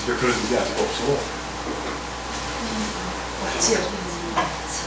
집에 그런 일이 아직 없어. 없지, 여기는 없지.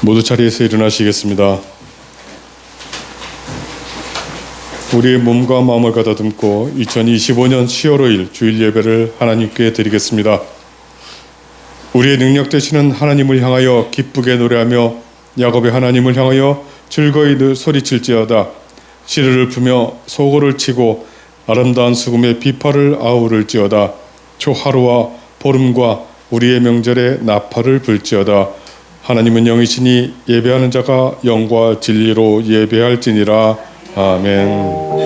모두 자리에서 일어나시겠습니다. 우리의 몸과 마음을 가다듬고 2025년 10월 5일 주일 예배를 하나님께 드리겠습니다. 우리의 능력 되시는 하나님을 향하여 기쁘게 노래하며 야곱의 하나님을 향하여 즐거이 소리칠지어다. 시르를 풀며 소고를 치고 아름다운 수금의 비파를 아우를지어다. 초하루와 보름과 우리의 명절에 나팔을 불지어다. 하나님은 영이시니 예배하는 자가 영과 진리로 예배할지니라. 아멘.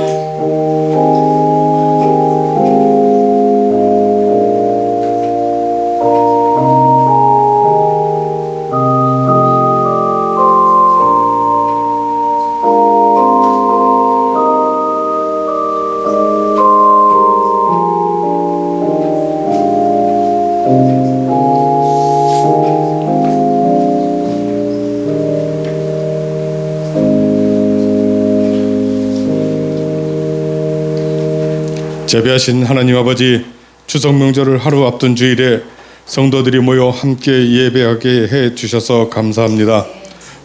자비하신 하나님 아버지, 추석 명절을 하루 앞둔 주일에 성도들이 모여 함께 예배하게 해 주셔서 감사합니다.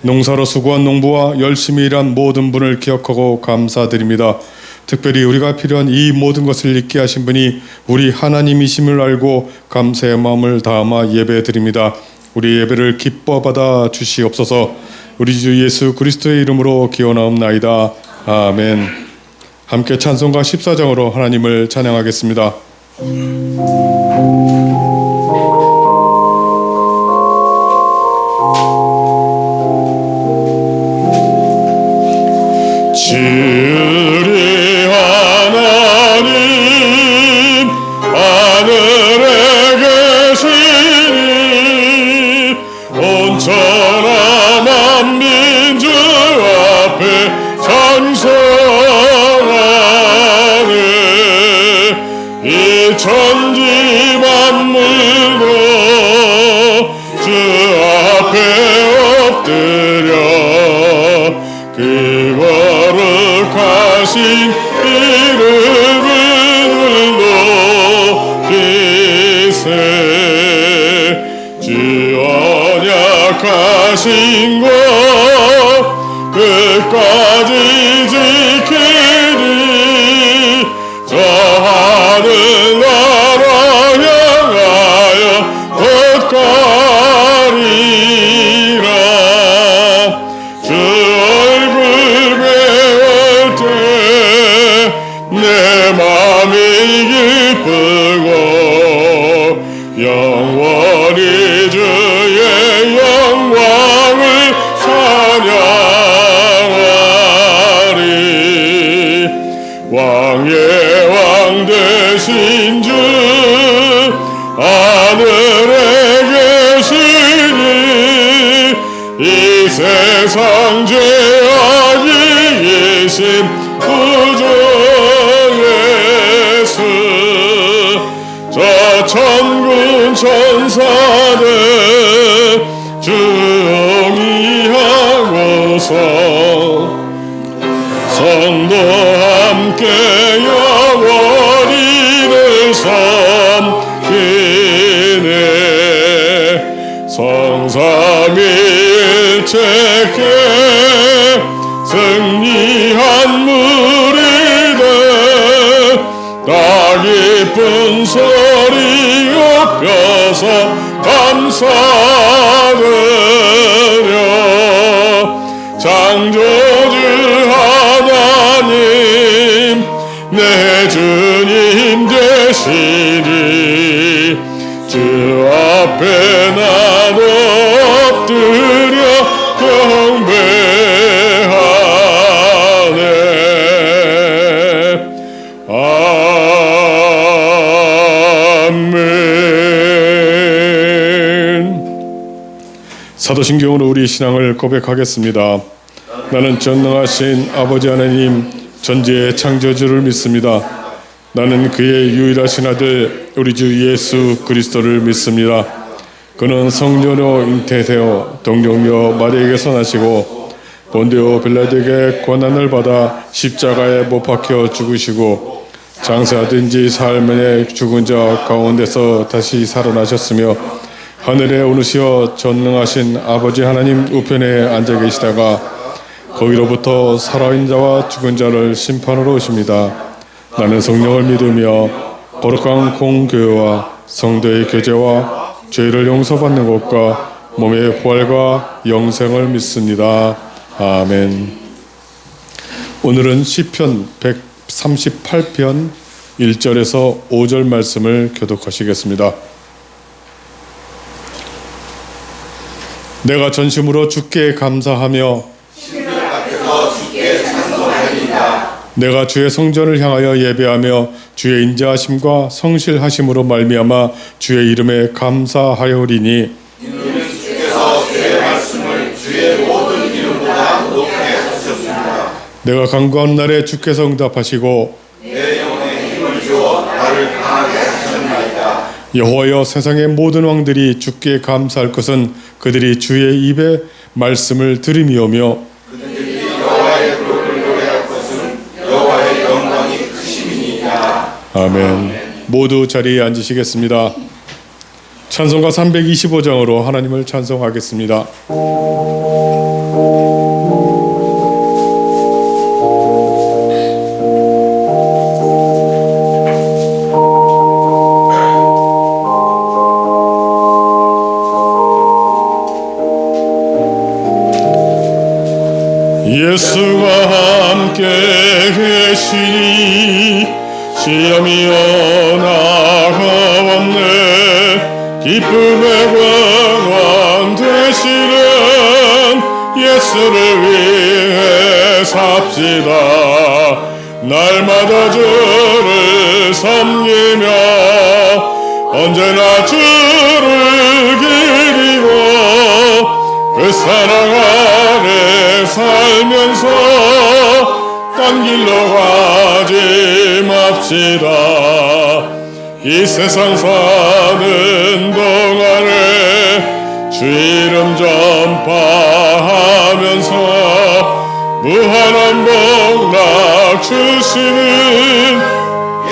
농사로 수고한 농부와 열심히 일한 모든 분을 기억하고 감사드립니다. 특별히 우리가 필요한 이 모든 것을 잊게 하신 분이 우리 하나님이심을 알고 감사의 마음을 담아 예배드립니다. 우리 예배를 기뻐 받아 주시옵소서. 우리 주 예수 그리스도의 이름으로 기원하옵나이다. 아멘. 함께 찬송가 14장으로 하나님을 찬양하겠습니다. 진리 하나님 하늘에 계시니 온천한 만민주 앞에 찬송하네. 이 천지 만물도 주 앞에 엎드려 그 거룩하신 이름을 높이세. 주 언약하신 것 끝까지 지키니 저 하늘 나라 향하여 곧 가리라. 주 얼굴 배울 때 내 맘이 기쁘고 주 영원히 주의 영광을 찬양하리. 왕의 왕 되신 주 하늘에 계시니 이 세상 죄악이 이신 구주 예수. 저 천군 천사들 주의하고서 성도 함께 영원히를 섬기네. 성삼위일체께 승리한 무리들 나 기쁜 소리 높여서 감사드려. 창조주 하나님 내 주님 되시니 주 앞에 나도 엎드려 경배하네. 아멘. 사도신경으로 우리 신앙을 고백하겠습니다. 나는 전능하신 아버지 하나님 전지의 창조주를 믿습니다. 나는 그의 유일하신 아들 우리 주 예수 그리스도를 믿습니다. 그는 성령으로 잉태되어 동정녀 마리아에게서 나시고 본디오 빌라도에게 고난을 받아 십자가에 못 박혀 죽으시고 장사된 지 사흘 만에 죽은 자 가운데서 다시 살아나셨으며 하늘에 오르시어 전능하신 아버지 하나님 우편에 앉아 계시다가 거기로부터 살아있는 자와 죽은 자를 심판하러 오십니다. 나는 성령을 믿으며 거룩한 공교회와 성도의 교제와 죄를 용서받는 것과 몸의 부활과 영생을 믿습니다. 아멘. 오늘은 시편 138편 1절에서 5절 말씀을 교독하시겠습니다. 내가 전심으로 주께 감사하며 내가 주의 성전을 향하여 예배하며 주의 인자하심과 성실하심으로 말미암아 주의 이름에 감사하여리니 이는 주께서 주의 말씀을 주의 모든 이름보다 높게 하셨습니다. 내가 간구한 날에 주께서 응답하시고 내 영혼에 힘을 주어 나를 강하게 하셨나이다. 여호와여 세상의 모든 왕들이 주께 감사할 것은 그들이 주의 입에 말씀을 들음이오며 그들이 여호와의 부름을 노래할 것은 여호와의 영광이 크심이니이다. 아멘. 모두 자리에 앉으시겠습니다. 찬송가 325장으로 하나님을 찬송하겠습니다. 예수와 함께 계시니 시험이 나가왔네. 기쁨의 권한 되시는 예수를 위해 삽시다. 날마다 주를 섬기며 언제나 주를 기리고 그 사랑 안에 살면서 딴 길로 가지 맙시다. 이 세상 사는 동안에 주 이름 전파하면서 무한한 복락 주시는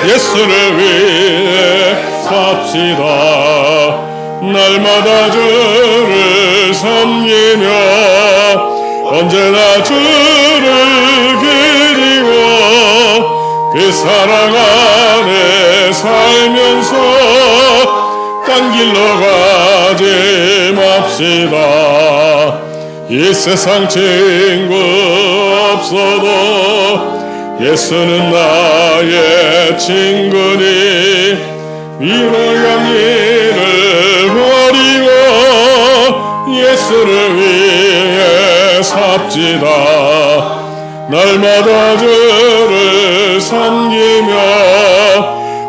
예수를 위해 삽시다. 날마다 주를 섬기며 언제나 주를 기리고 그 사랑 안에 살면서 딴 길로 가지 맙시다. 이 세상 친구 없어도 예수는 나의 친구니 위로양 일을 삽시다. 날마다 주를 섬기며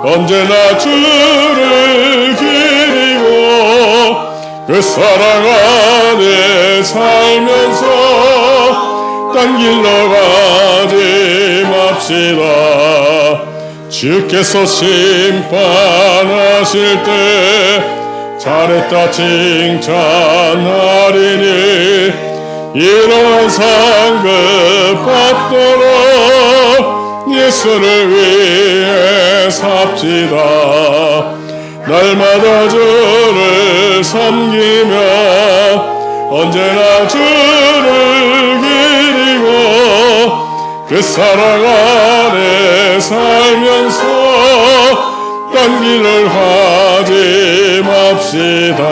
언제나 주를 기리고 그 사랑 안에 살면서 딴 길로 가지 맙시다. 주께서 심판하실 때 잘했다 칭찬하리니 이런 상급 받도록 예수를 위해 삽시다. 날마다 주를 섬기며 언제나 주를 기리고 그 사랑 안에 살면서 딴 길을 가지 맙시다.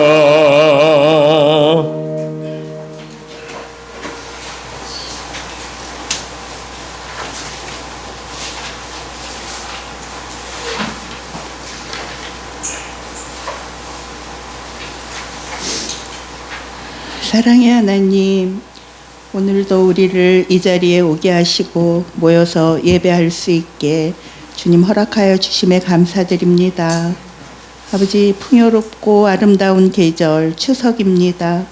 사랑의 하나님, 오늘도 우리를 이 자리에 오게 하시고 모여서 예배할 수 있게 주님 허락하여 주심에 감사드립니다. 아버지, 풍요롭고 아름다운 계절 추석입니다.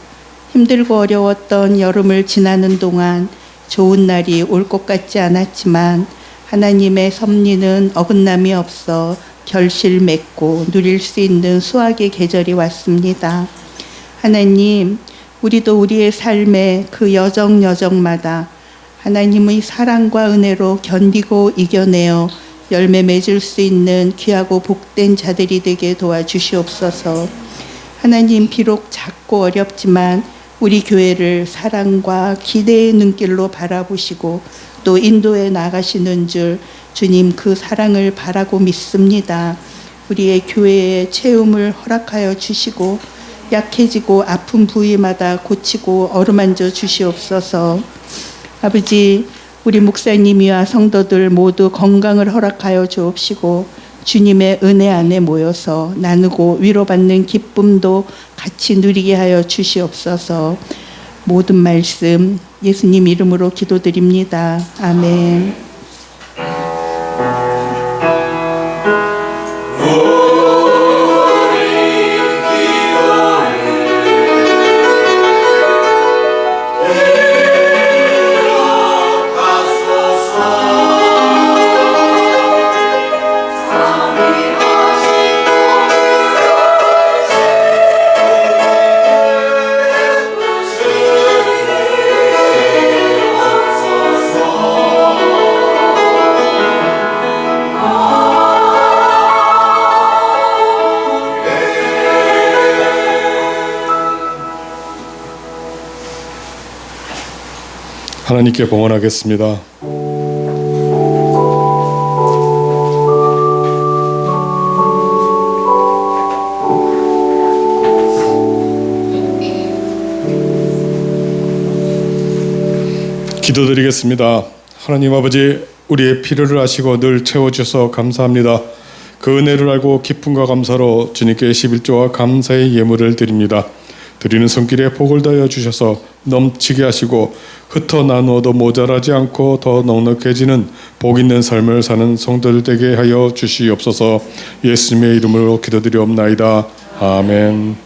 힘들고 어려웠던 여름을 지나는 동안 좋은 날이 올 것 같지 않았지만 하나님의 섭리는 어긋남이 없어 결실 맺고 누릴 수 있는 수확의 계절이 왔습니다. 하나님, 우리도 우리의 삶의 그 여정마다 하나님의 사랑과 은혜로 견디고 이겨내어 열매 맺을 수 있는 귀하고 복된 자들이 되게 도와주시옵소서. 하나님, 비록 작고 어렵지만 우리 교회를 사랑과 기대의 눈길로 바라보시고 또 인도해 나가시는 줄 주님 그 사랑을 바라고 믿습니다. 우리의 교회의 체험을 허락하여 주시고 약해지고 아픈 부위마다 고치고 어루만져 주시옵소서. 아버지, 우리 목사님이와 성도들 모두 건강을 허락하여 주옵시고 주님의 은혜 안에 모여서 나누고 위로받는 기쁨도 같이 누리게 하여 주시옵소서. 모든 말씀 예수님 이름으로 기도드립니다. 아멘. 하나님께 봉헌하겠습니다. 기도드리겠습니다. 하나님 아버지, 우리의 필요를 아시고 늘 채워주셔서 감사합니다. 그 은혜를 알고 기쁨과 감사로 주님께 11조와 감사의 예물을 드립니다. 드리는 손길에 복을 더하여 주셔서 넘치게 하시고 흩어 나누어도 모자라지 않고 더 넉넉해지는 복 있는 삶을 사는 성도들 되게 하여 주시옵소서. 예수님의 이름으로 기도드리옵나이다. 아멘.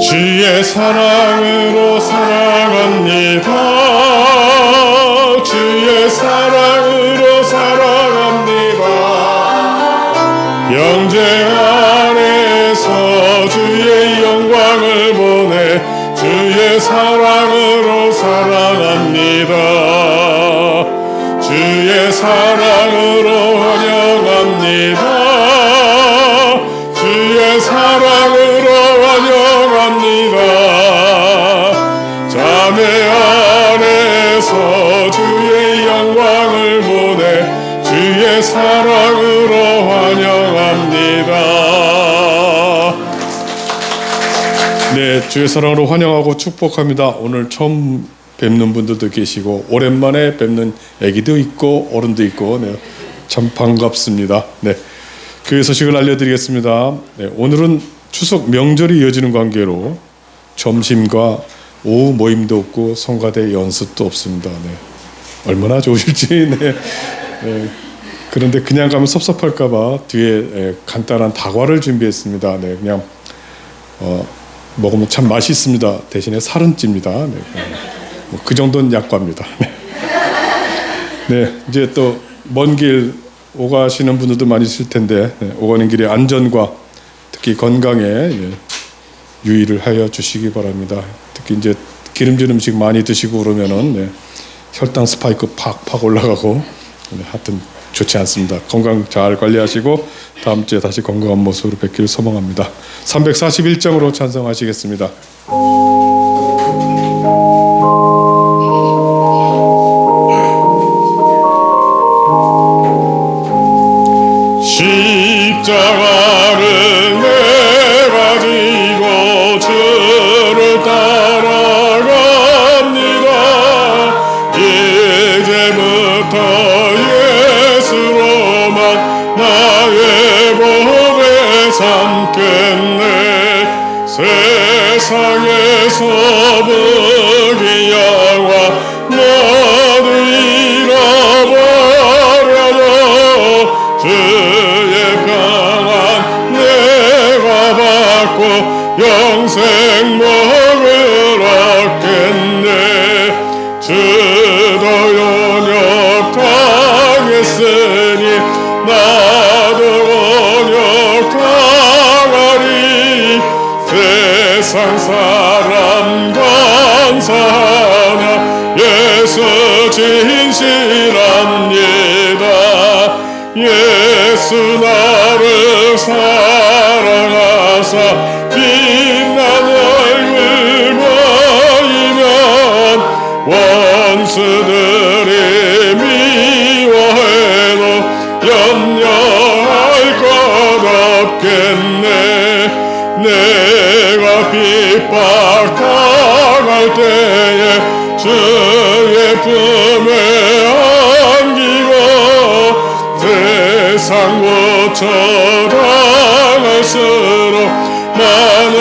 주의 사랑으로 사랑합니다. 주의 사랑으로 사랑합니다. 영제 안에서 주의 영광을 보내 주의 사랑으로 사랑합니다. 주의 사랑으로 환영합니다. 주의 사랑으로 환영합니다. 자매 안에서 주의 영광을 보내 주의 사랑으로 환영합니다. 네, 주의 사랑으로 환영하고 축복합니다. 오늘 처음 뵙는 분들도 계시고 오랜만에 뵙는 아기도 있고 어른도 있고, 네, 참 반갑습니다. 네, 교회 소식을 알려드리겠습니다. 네, 오늘은 추석 명절이 이어지는 관계로 점심과 오후 모임도 없고 성가대 연습도 없습니다. 네, 얼마나 좋으실지. 네. 네. 그런데 그냥 가면 섭섭할까봐 뒤에 간단한 다과를 준비했습니다. 네, 그냥 먹으면 참 맛있습니다. 대신에 살은 찝니다. 네, 뭐 그 정도는 약과입니다. 네. 네, 이제 또 먼 길 오가시는 분들도 많이 있을 텐데 오가는 길에 안전과 특히 건강에 유의를 하여 주시기 바랍니다. 특히 이제 기름진 음식 많이 드시고 그러면은 혈당 스파이크 팍팍 올라가고 하여튼 좋지 않습니다. 건강 잘 관리하시고 다음 주에 다시 건강한 모습으로 뵙기를 소망합니다. 341장으로 찬송하시겠습니다. 십자가를 내가 지고 주를 따라갑니다. 이제부터 예수로만 나의 몸에 삼겠네. 세상에서 부귀영화 모두 잃어버려도 주의 평안 내가 받고 영생 목을 얻겠네. 주도 연역 당했으니 나도 연역 당하리. 세상 사람 감사하냐 예수 진실합니다. 예수 나를 사랑하사 빛난 얼굴 보이면 원수들이 미워해도 염려할 것 없겠네. 내가 핍박당할 때에 주의 품에 안기고 세상 고쳐당할수록 많은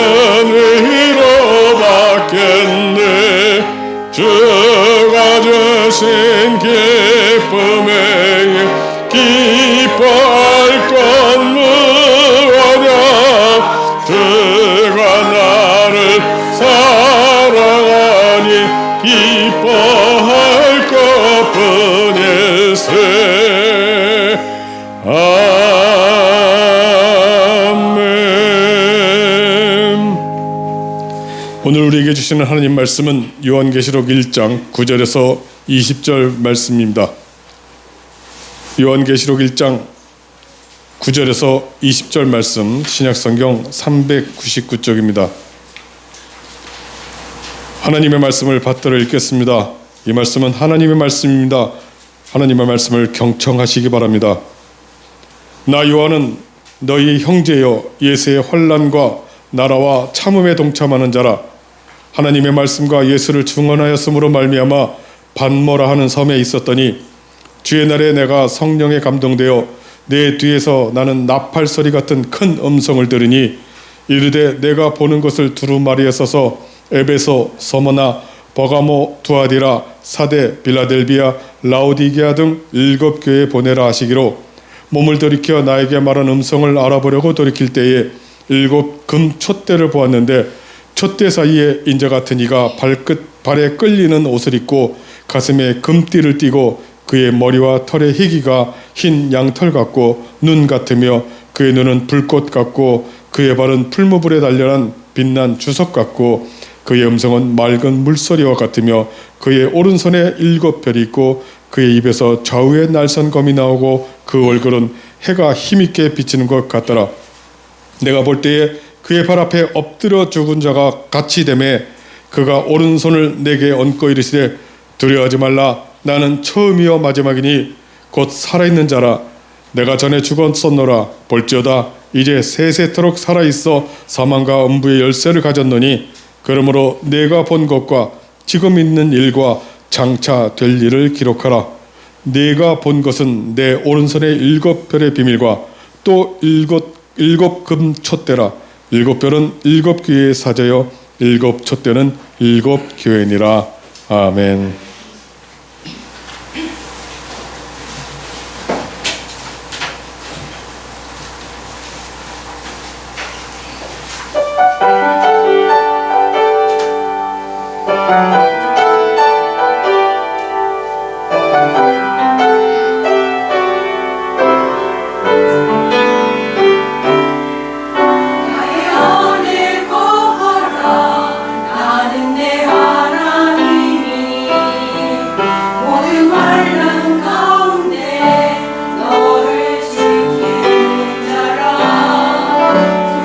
위로 받겠네. 주가 주신 기쁨에 기뻐할 것 무엇냐. 주가 나를 사랑하니 기뻐할 것뿐일세. 아멘. 오늘 우리에게 주시는 하나님 말씀은 요한계시록 1장 9절에서 20절 말씀입니다. 요한계시록 1장 9절에서 20절 말씀, 신약성경 399쪽입니다. 하나님의 말씀을 받들어 읽겠습니다. 이 말씀은 하나님의 말씀입니다. 하나님의 말씀을 경청하시기 바랍니다. 나 요한은 너희 형제여 예수의 환난과 나라와 참음에 동참하는 자라. 하나님의 말씀과 예수를 증언하였으므로 말미암아 반모라 하는 섬에 있었더니 주의 날에 내가 성령에 감동되어 내 뒤에서 나는 나팔 소리 같은 큰 음성을 들으니 이르되 내가 보는 것을 두루마리에 써서 에베소, 서머나, 버가모, 두아디라, 사데, 빌라델비아, 라오디게아 등 7교회에 보내라 하시기로 몸을 돌이켜 나에게 말한 음성을 알아보려고 돌이킬 때에 7 금 촛대를 보았는데 촛대 사이에 인자 같은 이가 발에 끌리는 옷을 입고 가슴에 금띠를 띠고 그의 머리와 털의 희기가 흰 양털 같고 눈 같으며 그의 눈은 불꽃 같고 그의 발은 풀무불에 단련한 빛난 주석 같고 그의 음성은 맑은 물소리와 같으며 그의 오른손에 7별이 있고 그의 입에서 좌우에 날선검이 나오고 그 얼굴은 해가 힘있게 비치는 것 같더라. 내가 볼 때에 그의 발 앞에 엎드려 죽은 자가 같이 되매 그가 오른손을 내게 얹고 이르시되 두려워하지 말라. 나는 처음이요 마지막이니 곧 살아있는 자라. 내가 전에 죽었었노라. 볼지어다 이제 세세토록 살아있어 사망과 음부의 열쇠를 가졌노니 그러므로 내가 본 것과 지금 있는 일과 장차 될 일을 기록하라. 네가 본 것은 내 오른손의 7별의 비밀과 또 일곱 금 촛대라. 7별은 7교회의 사제여 7촛대는 7교회니라. 아멘. 나의 안에 거하라. 나는 내 하나님이 모든 환난 가운데 너를 지키는 자라.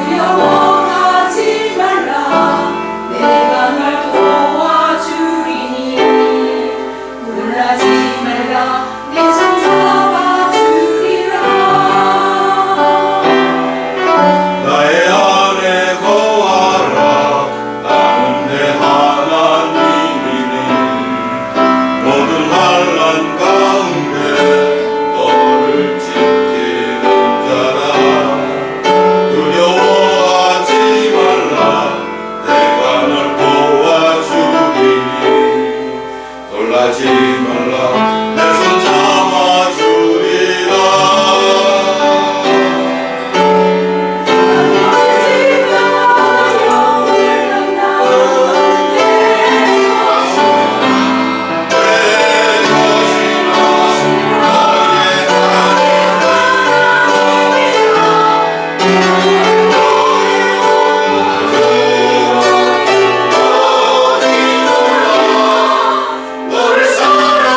두려워하지 말라. 내가 널 도와주리니 놀라지 말라. 내 손 잡아주리라. 나의 안에 거하라. 나는 내 하나님이니 모든 환난 가운데 너를 지키는 자라. 두려워하지 말라. 내가 널 도와주리니 놀라지 말라. 내 손 잡아주리라. 너를 사랑하는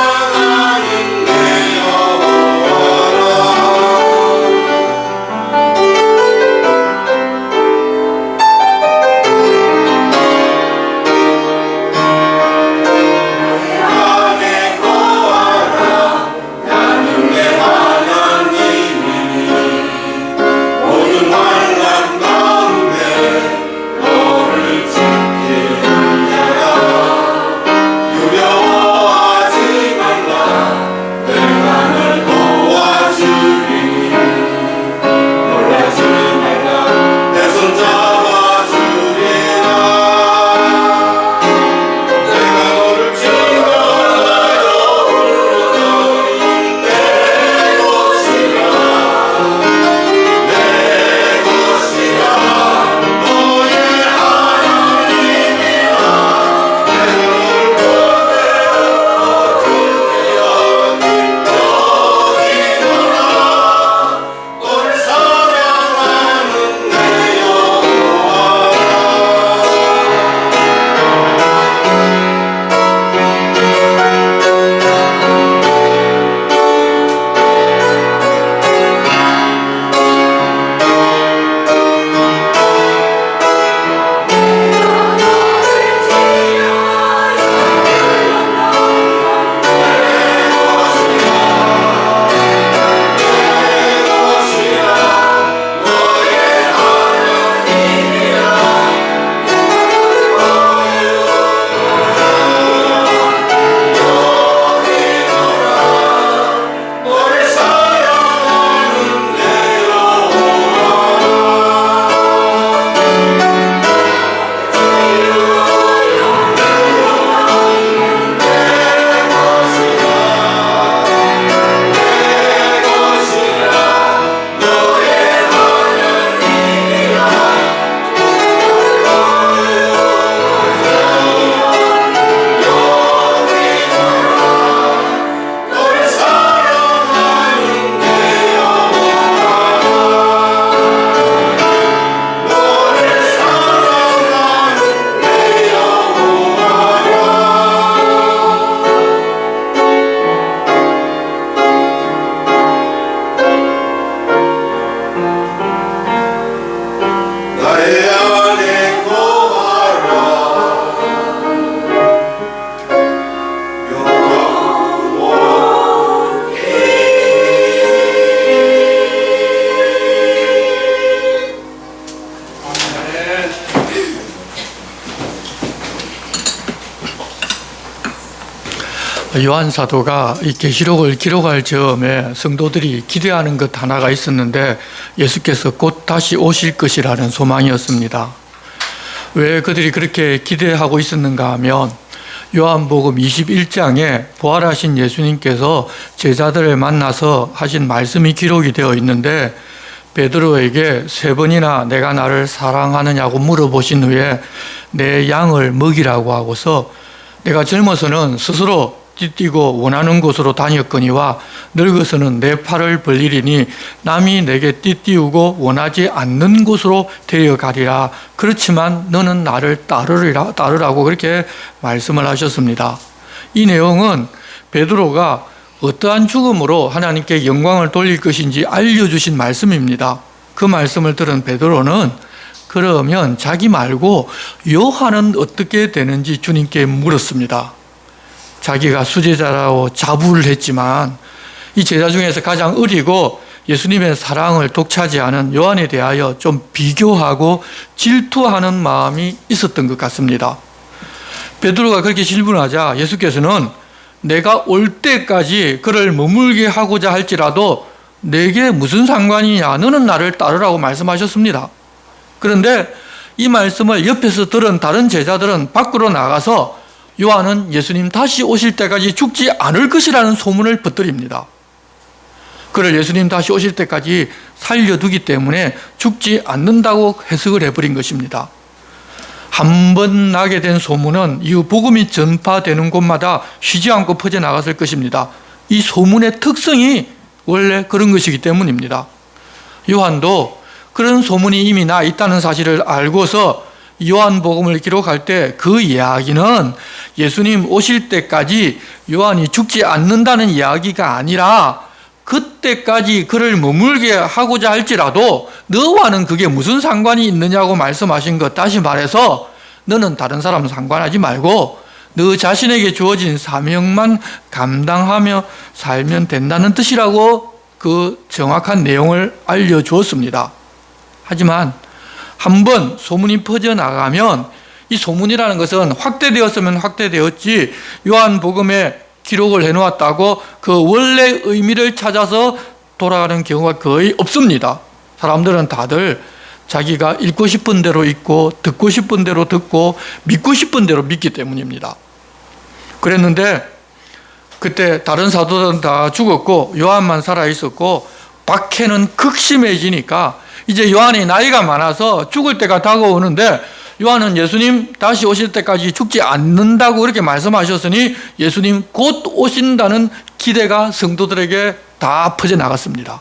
요한 사도가 이 계시록을 기록할 즈음에 성도들이 기대하는 것 하나가 있었는데 예수께서 곧 다시 오실 것이라는 소망이었습니다. 왜 그들이 그렇게 기대하고 있었는가 하면 요한복음 21장에 부활하신 예수님께서 제자들을 만나서 하신 말씀이 기록이 되어 있는데 베드로에게 3번이나 내가 나를 사랑하느냐고 물어보신 후에 내 양을 먹이라고 하고서 내가 젊어서는 스스로 띠뛰고 원하는 곳으로 다녔거니와 늙어서는 내 팔을 벌리리니 남이 내게 띠띠우고 원하지 않는 곳으로 데려가리라. 그렇지만 너는 나를 따르라고 그렇게 말씀을 하셨습니다. 이 내용은 베드로가 어떠한 죽음으로 하나님께 영광을 돌릴 것인지 알려주신 말씀입니다. 그 말씀을 들은 베드로는 그러면 자기 말고 요한은 어떻게 되는지 주님께 물었습니다. 자기가 수제자라고 자부를 했지만 이 제자 중에서 가장 어리고 예수님의 사랑을 독차지하는 요한에 대하여 좀 비교하고 질투하는 마음이 있었던 것 같습니다. 베드로가 그렇게 질문하자 예수께서는 내가 올 때까지 그를 머물게 하고자 할지라도 내게 무슨 상관이냐, 너는 나를 따르라고 말씀하셨습니다. 그런데 이 말씀을 옆에서 들은 다른 제자들은 밖으로 나가서 요한은 예수님 다시 오실 때까지 죽지 않을 것이라는 소문을 퍼뜨립니다. 그를 예수님 다시 오실 때까지 살려두기 때문에 죽지 않는다고 해석을 해버린 것입니다. 한 번 나게 된 소문은 이후 복음이 전파되는 곳마다 쉬지 않고 퍼져나갔을 것입니다. 이 소문의 특성이 원래 그런 것이기 때문입니다. 요한도 그런 소문이 이미 나 있다는 사실을 알고서 요한복음을 기록할 때 그 이야기는 예수님 오실 때까지 요한이 죽지 않는다는 이야기가 아니라 그때까지 그를 머물게 하고자 할지라도 너와는 그게 무슨 상관이 있느냐고 말씀하신 것, 다시 말해서 너는 다른 사람 상관하지 말고 너 자신에게 주어진 사명만 감당하며 살면 된다는 뜻이라고 그 정확한 내용을 알려주었습니다. 하지만 한번 소문이 퍼져나가면 이 소문이라는 것은 확대되었으면 확대되었지 요한복음에 기록을 해놓았다고 그 원래 의미를 찾아서 돌아가는 경우가 거의 없습니다. 사람들은 다들 자기가 읽고 싶은 대로 읽고 듣고 싶은 대로 듣고 믿고 싶은 대로 믿기 때문입니다. 그랬는데 그때 다른 사도들은 다 죽었고 요한만 살아있었고 박해는 극심해지니까 이제 요한이 나이가 많아서 죽을 때가 다가오는데 요한은 예수님 다시 오실 때까지 죽지 않는다고 그렇게 말씀하셨으니 예수님 곧 오신다는 기대가 성도들에게 다 퍼져나갔습니다.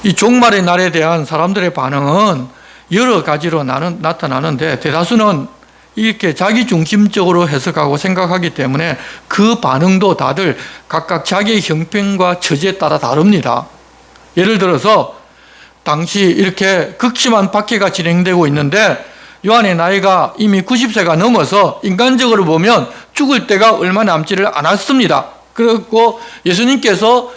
이 종말의 날에 대한 사람들의 반응은 여러 가지로 나타나는데 대다수는 이렇게 자기중심적으로 해석하고 생각하기 때문에 그 반응도 다들 각각 자기의 형편과 처지에 따라 다릅니다. 예를 들어서 당시 이렇게 극심한 박해가 진행되고 있는데 요한의 나이가 이미 90세가 넘어서 인간적으로 보면 죽을 때가 얼마 남지를 않았습니다. 그리고 예수님께서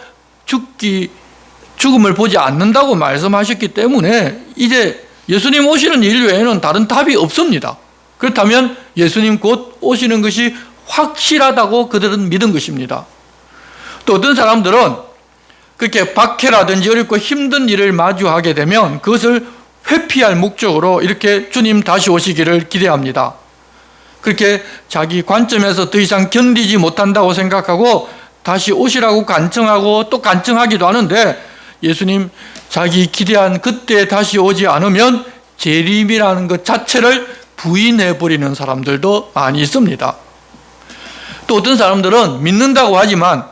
죽음을 보지 않는다고 말씀하셨기 때문에 이제 예수님 오시는 일 외에는 다른 답이 없습니다. 그렇다면 예수님 곧 오시는 것이 확실하다고 그들은 믿은 것입니다. 또 어떤 사람들은 그렇게 박해라든지 어렵고 힘든 일을 마주하게 되면 그것을 회피할 목적으로 이렇게 주님 다시 오시기를 기대합니다. 그렇게 자기 관점에서 더 이상 견디지 못한다고 생각하고 다시 오시라고 간청하고 또 간청하기도 하는데 예수님 자기 기대한 그때 다시 오지 않으면 재림이라는 것 자체를 부인해버리는 사람들도 많이 있습니다. 또 어떤 사람들은 믿는다고 하지만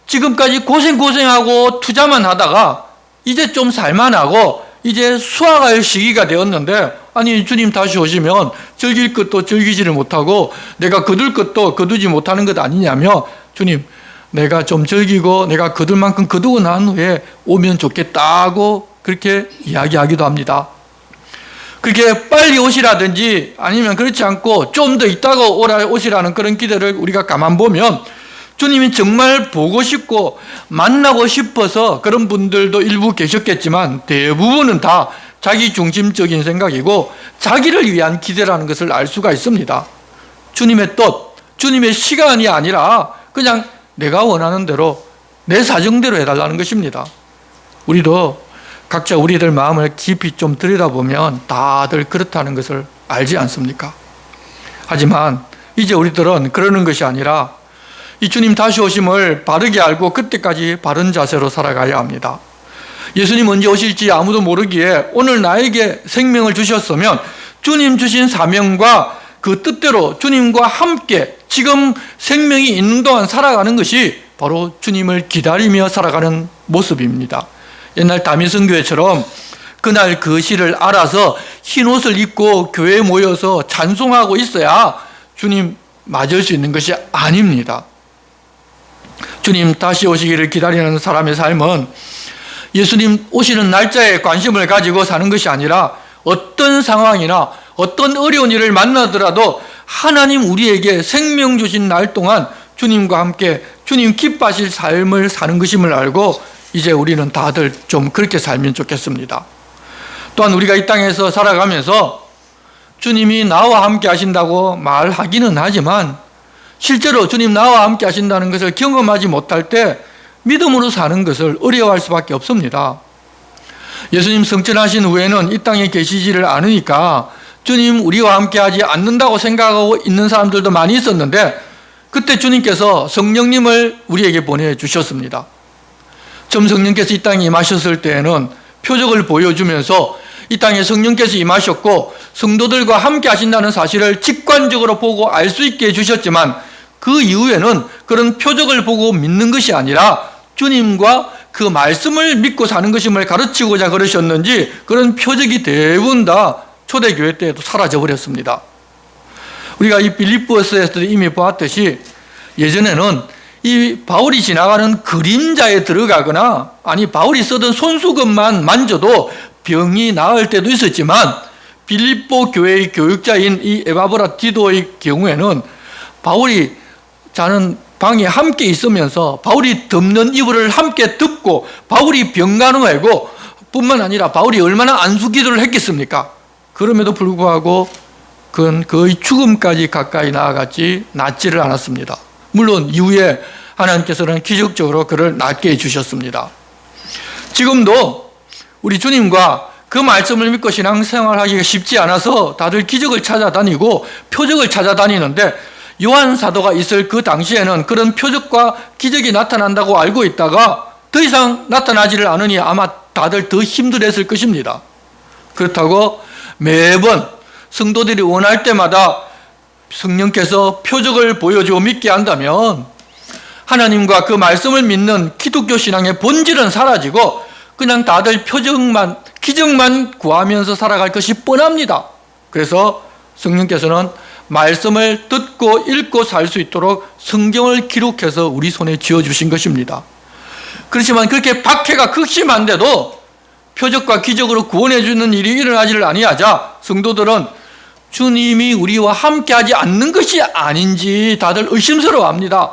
지금까지 고생하고 투자만 하다가 이제 좀 살만하고 이제 수확할 시기가 되었는데 아니 주님 다시 오시면 즐길 것도 즐기지를 못하고 내가 거둘 것도 거두지 못하는 것 아니냐며 주님 내가 좀 즐기고 내가 거둘 만큼 거두고 난 후에 오면 좋겠다고 그렇게 이야기하기도 합니다. 그렇게 빨리 오시라든지 아니면 그렇지 않고 좀 더 있다가 오시라는 그런 기대를 우리가 가만 보면 주님이 정말 보고 싶고 만나고 싶어서 그런 분들도 일부 계셨겠지만 대부분은 다 자기 중심적인 생각이고 자기를 위한 기대라는 것을 알 수가 있습니다. 주님의 뜻, 주님의 시간이 아니라 그냥 내가 원하는 대로 내 사정대로 해달라는 것입니다. 우리도 각자 우리들 마음을 깊이 좀 들여다보면 다들 그렇다는 것을 알지 않습니까? 하지만 이제 우리들은 그러는 것이 아니라 이 주님 다시 오심을 바르게 알고 그때까지 바른 자세로 살아가야 합니다. 예수님 언제 오실지 아무도 모르기에 오늘 나에게 생명을 주셨으면 주님 주신 사명과 그 뜻대로 주님과 함께 지금 생명이 있는 동안 살아가는 것이 바로 주님을 기다리며 살아가는 모습입니다. 옛날 다민성교회처럼 그날 그 시를 알아서 흰 옷을 입고 교회에 모여서 찬송하고 있어야 주님 맞을 수 있는 것이 아닙니다. 주님 다시 오시기를 기다리는 사람의 삶은 예수님 오시는 날짜에 관심을 가지고 사는 것이 아니라 어떤 상황이나 어떤 어려운 일을 만나더라도 하나님 우리에게 생명 주신 날 동안 주님과 함께 주님 기뻐하실 삶을 사는 것임을 알고 이제 우리는 다들 좀 그렇게 살면 좋겠습니다. 또한 우리가 이 땅에서 살아가면서 주님이 나와 함께 하신다고 말하기는 하지만 실제로 주님 나와 함께 하신다는 것을 경험하지 못할 때 믿음으로 사는 것을 어려워할 수밖에 없습니다. 예수님 승천하신 후에는 이 땅에 계시지를 않으니까 주님 우리와 함께 하지 않는다고 생각하고 있는 사람들도 많이 있었는데 그때 주님께서 성령님을 우리에게 보내주셨습니다. 처음 성령께서 이 땅에 임하셨을 때에는 표적을 보여주면서 이 땅에 성령께서 임하셨고 성도들과 함께 하신다는 사실을 직관적으로 보고 알 수 있게 해주셨지만 그 이후에는 그런 표적을 보고 믿는 것이 아니라 주님과 그 말씀을 믿고 사는 것임을 가르치고자 그러셨는지 그런 표적이 대부분 다 초대교회 때에도 사라져 버렸습니다. 우리가 이 빌립보서에서도 이미 보았듯이 예전에는 이 바울이 지나가는 그림자에 들어가거나 아니 바울이 쓰던 손수건만 만져도 병이 나을 때도 있었지만 빌립보 교회의 교육자인 이 에바브라 디도의 경우에는 바울이 자는 방에 함께 있으면서 바울이 덮는 이불을 함께 덮고 바울이 병간호하고 뿐만 아니라 바울이 얼마나 안수기도를 했겠습니까? 그럼에도 불구하고 그건 거의 죽음까지 가까이 나아갔지 낫지를 않았습니다. 물론 이후에 하나님께서는 기적적으로 그를 낫게 해주셨습니다. 지금도 우리 주님과 그 말씀을 믿고 신앙생활하기가 쉽지 않아서 다들 기적을 찾아다니고 표적을 찾아다니는데 요한 사도가 있을 그 당시에는 그런 표적과 기적이 나타난다고 알고 있다가 더 이상 나타나지를 않으니 아마 다들 더 힘들었을 것입니다. 그렇다고 매번 성도들이 원할 때마다 성령께서 표적을 보여주고 믿게 한다면 하나님과 그 말씀을 믿는 기독교 신앙의 본질은 사라지고 그냥 다들 표적만, 기적만 구하면서 살아갈 것이 뻔합니다. 그래서 성령께서는 말씀을 듣고 읽고 살 수 있도록 성경을 기록해서 우리 손에 쥐어주신 것입니다. 그렇지만 그렇게 박해가 극심한데도 표적과 기적으로 구원해 주는 일이 일어나지를 아니하자 성도들은 주님이 우리와 함께하지 않는 것이 아닌지 다들 의심스러워합니다.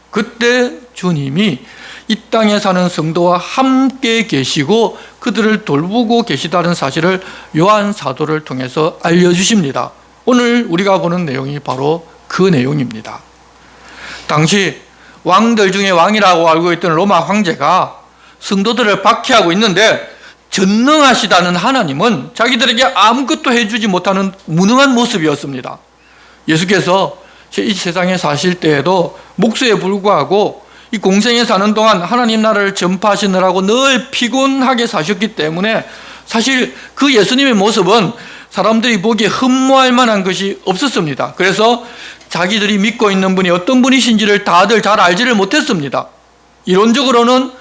그때 주님이 이 땅에 사는 성도와 함께 계시고 그들을 돌보고 계시다는 사실을 요한 사도를 통해서 알려주십니다. 오늘 우리가 보는 내용이 바로 그 내용입니다. 당시 왕들 중에 왕이라고 알고 있던 로마 황제가 성도들을 박해하고 있는데 전능하시다는 하나님은 자기들에게 아무것도 해주지 못하는 무능한 모습이었습니다. 예수께서 이 세상에 사실 때에도 목수에 불구하고 이 공생에 사는 동안 하나님 나라를 전파하시느라고 늘 피곤하게 사셨기 때문에 사실 그 예수님의 모습은 사람들이 보기에 흠모할 만한 것이 없었습니다. 그래서 자기들이 믿고 있는 분이 어떤 분이신지를 다들 잘 알지를 못했습니다. 이론적으로는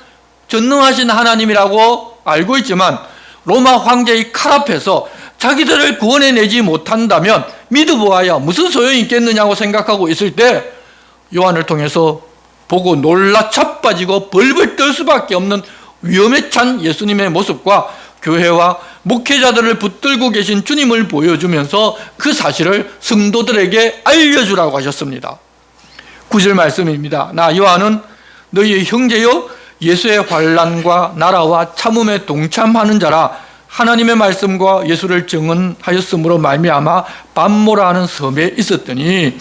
전능하신 하나님이라고 알고 있지만 로마 황제의 칼 앞에서 자기들을 구원해내지 못한다면 믿어보아야 무슨 소용이 있겠느냐고 생각하고 있을 때 요한을 통해서 보고 놀라 자빠지고 벌벌 떨 수밖에 없는 위험에 찬 예수님의 모습과 교회와 목회자들을 붙들고 계신 주님을 보여주면서 그 사실을 성도들에게 알려주라고 하셨습니다. 9절 말씀입니다. 나 요한은 너희의 형제요 예수의 환난과 나라와 참음에 동참하는 자라 하나님의 말씀과 예수를 증언하였으므로 말미암아 밤모라 하는 섬에 있었더니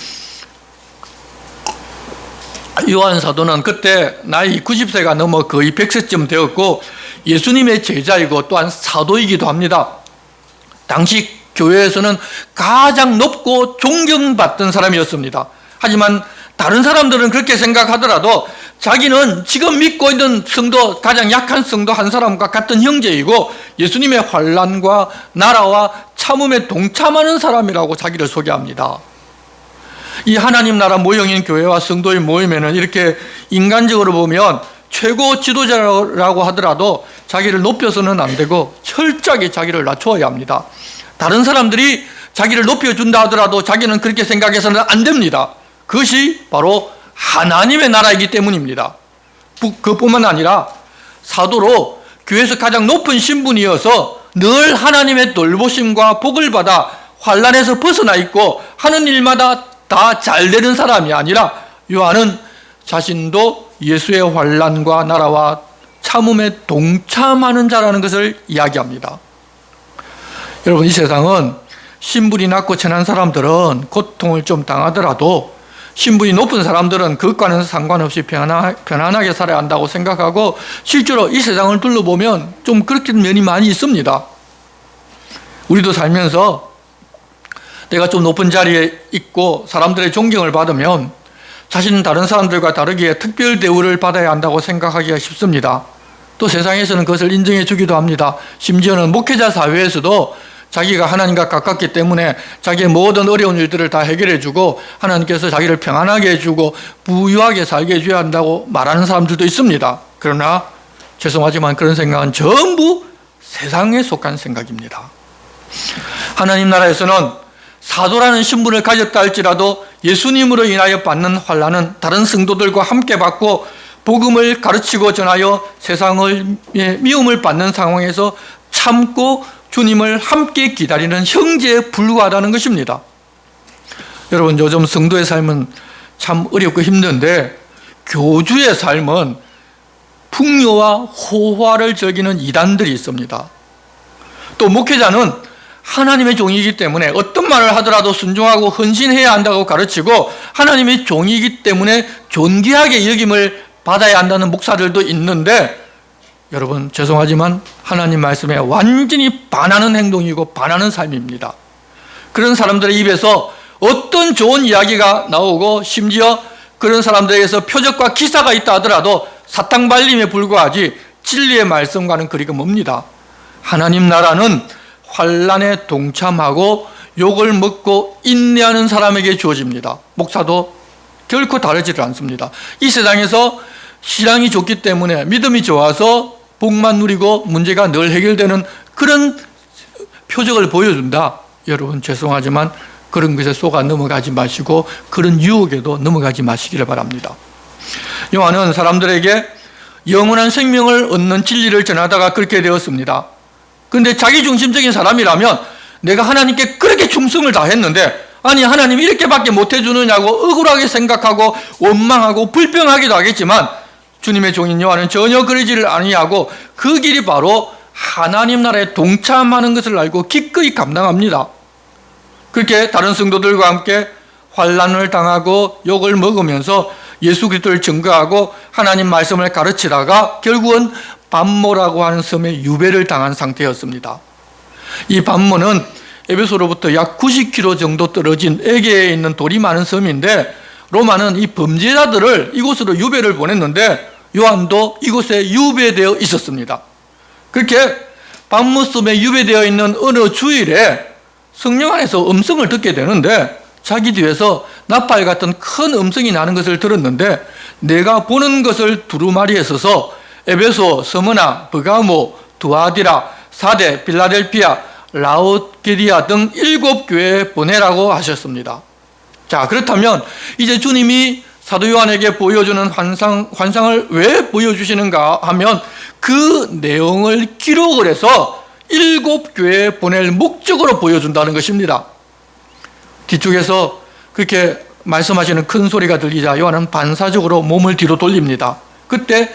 요한 사도는 그때 나이 90세가 넘어 거의 100세쯤 되었고 예수님의 제자이고 또한 사도이기도 합니다. 당시 교회에서는 가장 높고 존경받던 사람이었습니다. 하지만 다른 사람들은 그렇게 생각하더라도 자기는 지금 믿고 있는 성도, 가장 약한 성도 한 사람과 같은 형제이고 예수님의 환난과 나라와 참음에 동참하는 사람이라고 자기를 소개합니다. 이 하나님 나라 모형인 교회와 성도의 모임에는 이렇게 인간적으로 보면 최고 지도자라고 하더라도 자기를 높여서는 안 되고 철저하게 자기를 낮춰야 합니다. 다른 사람들이 자기를 높여준다 하더라도 자기는 그렇게 생각해서는 안 됩니다. 그것이 바로 하나님의 나라이기 때문입니다. 그뿐만 아니라 사도로 교회에서 가장 높은 신분이어서 늘 하나님의 돌보심과 복을 받아 환난에서 벗어나 있고 하는 일마다 다 잘 되는 사람이 아니라 요한은 자신도 예수의 환난과 나라와 참음에 동참하는 자라는 것을 이야기합니다. 여러분, 이 세상은 신분이 낮고 천한 사람들은 고통을 좀 당하더라도 신분이 높은 사람들은 그것과는 상관없이 편안하게 살아야 한다고 생각하고 실제로 이 세상을 둘러보면 좀 그렇게 면이 많이 있습니다. 우리도 살면서 내가 좀 높은 자리에 있고 사람들의 존경을 받으면 자신은 다른 사람들과 다르게 특별 대우를 받아야 한다고 생각하기가 쉽습니다. 또 세상에서는 그것을 인정해 주기도 합니다. 심지어는 목회자 사회에서도 자기가 하나님과 가깝기 때문에 자기의 모든 어려운 일들을 다 해결해 주고 하나님께서 자기를 평안하게 해주고 부유하게 살게 해줘야 한다고 말하는 사람들도 있습니다. 그러나 죄송하지만 그런 생각은 전부 세상에 속한 생각입니다. 하나님 나라에서는 사도라는 신분을 가졌다 할지라도 예수님으로 인하여 받는 환난은 다른 성도들과 함께 받고 복음을 가르치고 전하여 세상을 미움을 받는 상황에서 참고 주님을 함께 기다리는 형제에 불과하다는 것입니다. 여러분, 요즘 성도의 삶은 참 어렵고 힘든데 교주의 삶은 풍요와 호화를 즐기는 이단들이 있습니다. 또 목회자는 하나님의 종이기 때문에 어떤 말을 하더라도 순종하고 헌신해야 한다고 가르치고 하나님의 종이기 때문에 존귀하게 여김을 받아야 한다는 목사들도 있는데 여러분, 죄송하지만 하나님 말씀에 완전히 반하는 행동이고 반하는 삶입니다. 그런 사람들의 입에서 어떤 좋은 이야기가 나오고 심지어 그런 사람들에게서 표적과 기사가 있다 하더라도 사탕 발림에 불과하지 진리의 말씀과는 거리가 멉니다. 하나님 나라는 환난에 동참하고 욕을 먹고 인내하는 사람에게 주어집니다. 목사도 결코 다르지를 않습니다. 이 세상에서 신앙이 좋기 때문에 믿음이 좋아서 복만 누리고 문제가 늘 해결되는 그런 표적을 보여준다. 여러분, 죄송하지만 그런 것에 속아 넘어가지 마시고 그런 유혹에도 넘어가지 마시기를 바랍니다. 요한은 사람들에게 영원한 생명을 얻는 진리를 전하다가 그렇게 되었습니다. 그런데 자기중심적인 사람이라면 내가 하나님께 그렇게 충성을 다했는데 아니 하나님 이렇게밖에 못해주느냐고 억울하게 생각하고 원망하고 불평하기도 하겠지만 주님의 종인 요한은 전혀 그러지를 아니하고 그 길이 바로 하나님 나라에 동참하는 것을 알고 기꺼이 감당합니다. 그렇게 다른 성도들과 함께 환난을 당하고 욕을 먹으면서 예수 그리스도를 증거하고 하나님 말씀을 가르치다가 결국은 밤모라고 하는 섬에 유배를 당한 상태였습니다. 이 밤모는 에베소로부터 약 90km 정도 떨어진 에게에 있는 돌이 많은 섬인데 로마는 이 범죄자들을 이곳으로 유배를 보냈는데 요한도 이곳에 유배되어 있었습니다. 그렇게 밤모섬에 유배되어 있는 어느 주일에 성령 안에서 음성을 듣게 되는데 자기 뒤에서 나팔 같은 큰 음성이 나는 것을 들었는데 내가 보는 것을 두루마리에 서서 에베소, 스무나, 버가모, 두아디라, 사데, 빌라델피아, 라오디게아 등 7교회에 보내라고 하셨습니다. 자, 그렇다면 이제 주님이 사도 요한에게 보여주는 환상을 왜 보여주시는가 하면 그 내용을 기록을 해서 7교회에 보낼 목적으로 보여준다는 것입니다. 뒤쪽에서 그렇게 말씀하시는 큰 소리가 들리자 요한은 반사적으로 몸을 뒤로 돌립니다. 그때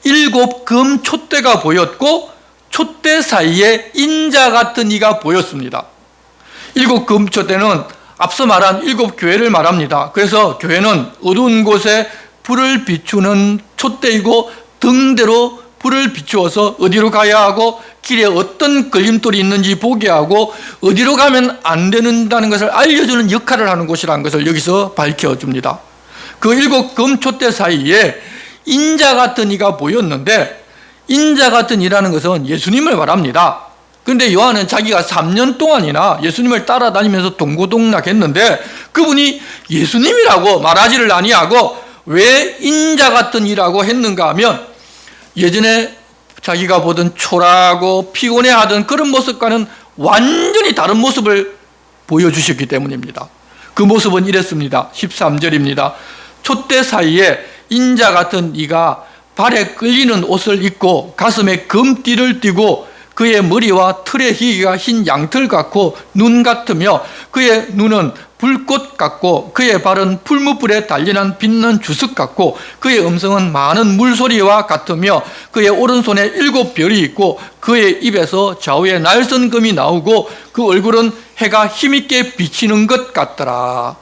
7금 촛대가 보였고 촛대 사이에 인자 같은 이가 보였습니다. 7금 촛대는 앞서 말한 7교회를 말합니다. 그래서 교회는 어두운 곳에 불을 비추는 촛대이고 등대로 불을 비추어서 어디로 가야 하고 길에 어떤 걸림돌이 있는지 보게 하고 어디로 가면 안 된다는 것을 알려주는 역할을 하는 곳이라는 것을 여기서 밝혀줍니다. 그 7 금촛대 사이에 인자 같은 이가 보였는데, 인자 같은 이라는 것은 예수님을 말합니다. 그런데 요한은 자기가 3년 동안이나 예수님을 따라다니면서 동고동락했는데 그분이 예수님이라고 말하지를 아니하고 왜 인자 같은 이라고 했는가 하면, 예전에 자기가 보던 초라하고 피곤해하던 그런 모습과는 완전히 다른 모습을 보여주셨기 때문입니다. 그 모습은 이랬습니다. 13절입니다. 촛대 사이에 인자 같은 이가 발에 끌리는 옷을 입고 가슴에 금띠를 띠고 그의 머리와 털의 희기가 흰 양털 같고 눈 같으며 그의 눈은 불꽃 같고 그의 발은 풀무불에 달리는 빛난 주석 같고 그의 음성은 많은 물소리와 같으며 그의 오른손에 7 별이 있고 그의 입에서 좌우에 날선금이 나오고 그 얼굴은 해가 힘있게 비치는 것 같더라.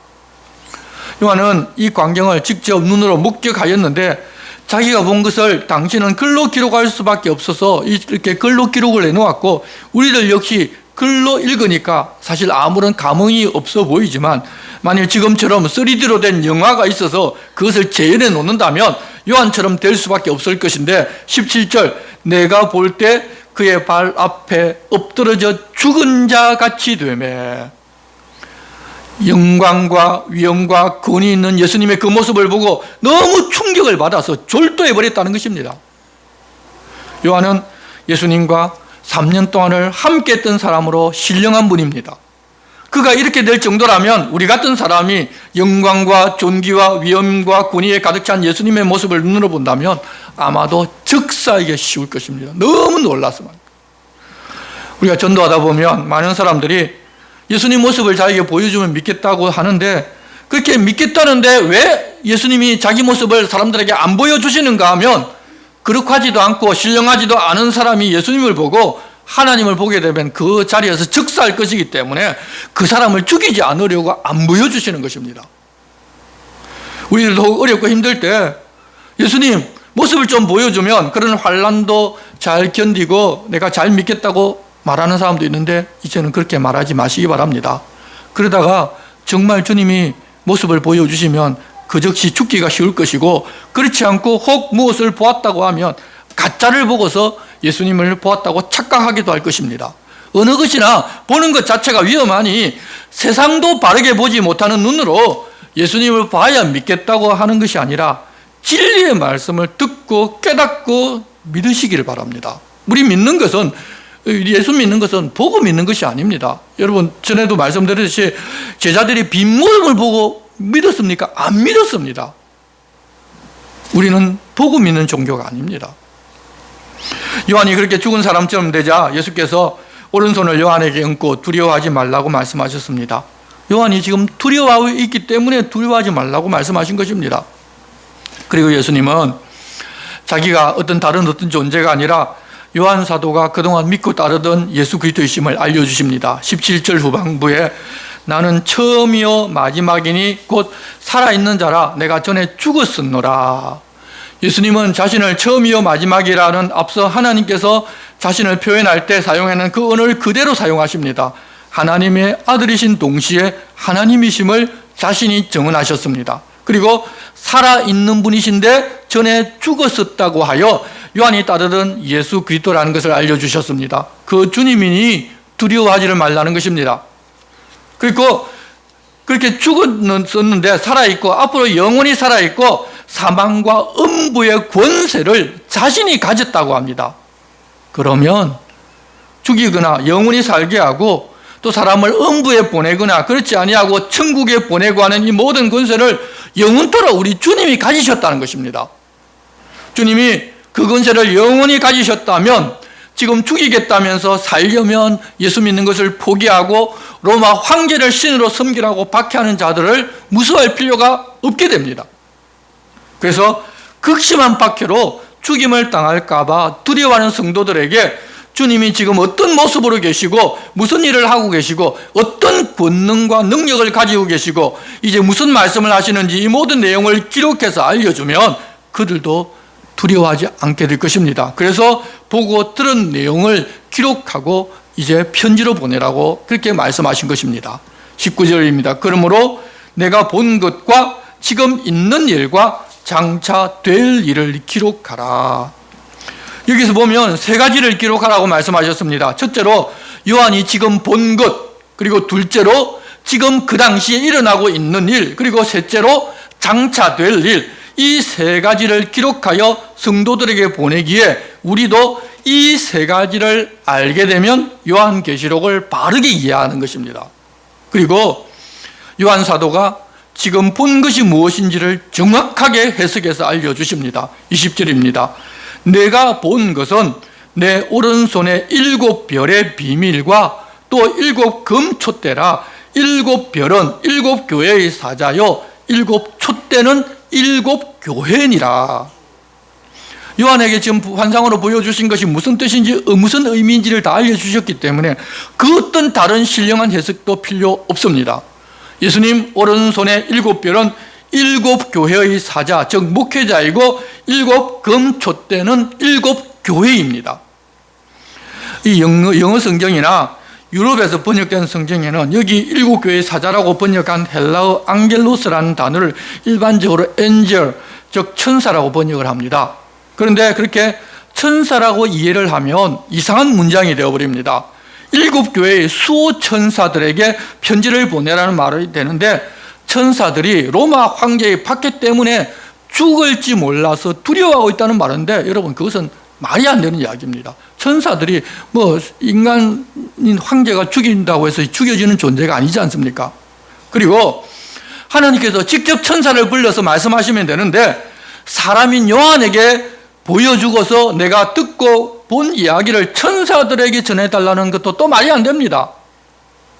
요한은 이 광경을 직접 눈으로 목격하였는데 자기가 본 것을 당신은 글로 기록할 수밖에 없어서 이렇게 글로 기록을 해놓았고, 우리들 역시 글로 읽으니까 사실 아무런 감흥이 없어 보이지만 만일 지금처럼 3D로 된 영화가 있어서 그것을 재현해 놓는다면 요한처럼 될 수밖에 없을 것인데, 17절 내가 볼 때 그의 발 앞에 엎드러져 죽은 자 같이 되매, 영광과 위엄과 권위 있는 예수님의 그 모습을 보고 너무 충격을 받아서 졸도해 버렸다는 것입니다. 요한은 예수님과 3년 동안을 함께 했던 사람으로 신령한 분입니다. 그가 이렇게 될 정도라면 우리 같은 사람이 영광과 존귀와 위엄과 권위에 가득 찬 예수님의 모습을 눈으로 본다면 아마도 적사하기가 쉬울 것입니다. 너무 놀라서. 우리가 전도하다 보면 많은 사람들이 예수님 모습을 자기에게 보여주면 믿겠다고 하는데, 그렇게 믿겠다는데 왜 예수님이 자기 모습을 사람들에게 안 보여주시는가 하면, 그렇게 하지도 않고 신령하지도 않은 사람이 예수님을 보고 하나님을 보게 되면 그 자리에서 즉사할 것이기 때문에 그 사람을 죽이지 않으려고 안 보여주시는 것입니다. 우리들도 어렵고 힘들 때 예수님 모습을 좀 보여주면 그런 환난도 잘 견디고 내가 잘 믿겠다고 말하는 사람도 있는데, 이제는 그렇게 말하지 마시기 바랍니다. 그러다가 정말 주님이 모습을 보여주시면 그 즉시 죽기가 쉬울 것이고, 그렇지 않고 혹 무엇을 보았다고 하면 가짜를 보고서 예수님을 보았다고 착각하기도 할 것입니다. 어느 것이나 보는 것 자체가 위험하니 세상도 바르게 보지 못하는 눈으로 예수님을 봐야 믿겠다고 하는 것이 아니라 진리의 말씀을 듣고 깨닫고 믿으시기를 바랍니다. 우리 믿는 것은, 예수 믿는 것은 보고 믿는 것이 아닙니다. 여러분, 전에도 말씀드렸듯이 제자들이 빈모습을 보고 믿었습니까? 안 믿었습니다. 우리는 보고 믿는 종교가 아닙니다. 요한이 그렇게 죽은 사람처럼 되자 예수께서 오른손을 요한에게 얹고 두려워하지 말라고 말씀하셨습니다. 요한이 지금 두려워하고 있기 때문에 두려워하지 말라고 말씀하신 것입니다. 그리고 예수님은 자기가 어떤 다른 존재가 아니라 요한 사도가 그동안 믿고 따르던 예수 그리스도이심을 알려주십니다. 17절 후반부에 나는 처음이요 마지막이니 곧 살아있는 자라 내가 전에 죽었었노라. 예수님은 자신을 처음이요 마지막이라는 앞서 하나님께서 자신을 표현할 때 사용하는 그 언어를 그대로 사용하십니다. 하나님의 아들이신 동시에 하나님이심을 자신이 증언하셨습니다. 그리고 살아있는 분이신데 전에 죽었었다고 하여 요한이 따르던 예수 그리스도라는 것을 알려주셨습니다. 그 주님이니 두려워하지를 말라는 것입니다. 그리고 그렇게 죽었었는데 살아있고 앞으로 영원히 살아있고 사망과 음부의 권세를 자신이 가졌다고 합니다. 그러면 죽이거나 영원히 살게 하고 또 사람을 음부에 보내거나 그렇지 아니하고 천국에 보내고 하는 이 모든 권세를 영원토록 우리 주님이 가지셨다는 것입니다. 주님이 그 권세를 영원히 가지셨다면 지금 죽이겠다면서 살려면 예수 믿는 것을 포기하고 로마 황제를 신으로 섬기라고 박해하는 자들을 무서워할 필요가 없게 됩니다. 그래서 극심한 박해로 죽임을 당할까 봐 두려워하는 성도들에게 주님이 지금 어떤 모습으로 계시고 무슨 일을 하고 계시고 어떤 권능과 능력을 가지고 계시고 이제 무슨 말씀을 하시는지 이 모든 내용을 기록해서 알려주면 그들도 두려워하지 않게 될 것입니다. 그래서 보고 들은 내용을 기록하고 이제 편지로 보내라고 그렇게 말씀하신 것입니다. 19절입니다. 그러므로 내가 본 것과 지금 있는 일과 장차 될 일을 기록하라. 여기서 보면 세 가지를 기록하라고 말씀하셨습니다. 첫째로 요한이 지금 본 것, 그리고 둘째로 지금 그 당시에 일어나고 있는 일, 그리고 셋째로 장차 될 일, 이 세 가지를 기록하여 성도들에게 보내기에 우리도 이 세 가지를 알게 되면 요한계시록을 바르게 이해하는 것입니다. 그리고 요한 사도가 지금 본 것이 무엇인지를 정확하게 해석해서 알려주십니다. 20절입니다. 내가 본 것은 내 오른손에 7별의 비밀과 또 7 금촛대라. 7별은 7 교회의 사자요 7 촛대는 7 교회니라. 요한에게 지금 환상으로 보여주신 것이 무슨 뜻인지 무슨 의미인지를 다 알려주셨기 때문에 그 어떤 다른 신령한 해석도 필요 없습니다. 예수님 오른손에 7별은 7 교회의 사자, 즉 목회자이고 7 금촛대는 7 교회입니다. 이 영어 성경이나 유럽에서 번역된 성경에는 여기 7 교회의 사자라고 번역한 헬라어 앙겔로스라는 단어를 일반적으로 엔젤, 즉 천사라고 번역을 합니다. 그런데 그렇게 천사라고 이해를 하면 이상한 문장이 되어버립니다. 7 교회의 수호 천사들에게 편지를 보내라는 말이 되는데 천사들이 로마 황제의 박해 때문에 죽을지 몰라서 두려워하고 있다는 말인데 여러분 그것은 말이 안 되는 이야기입니다. 천사들이 뭐 인간인 황제가 죽인다고 해서 죽여지는 존재가 아니지 않습니까? 그리고 하나님께서 직접 천사를 불러서 말씀하시면 되는데 사람인 요한에게 보여주고서 내가 듣고 본 이야기를 천사들에게 전해달라는 것도 또 말이 안 됩니다.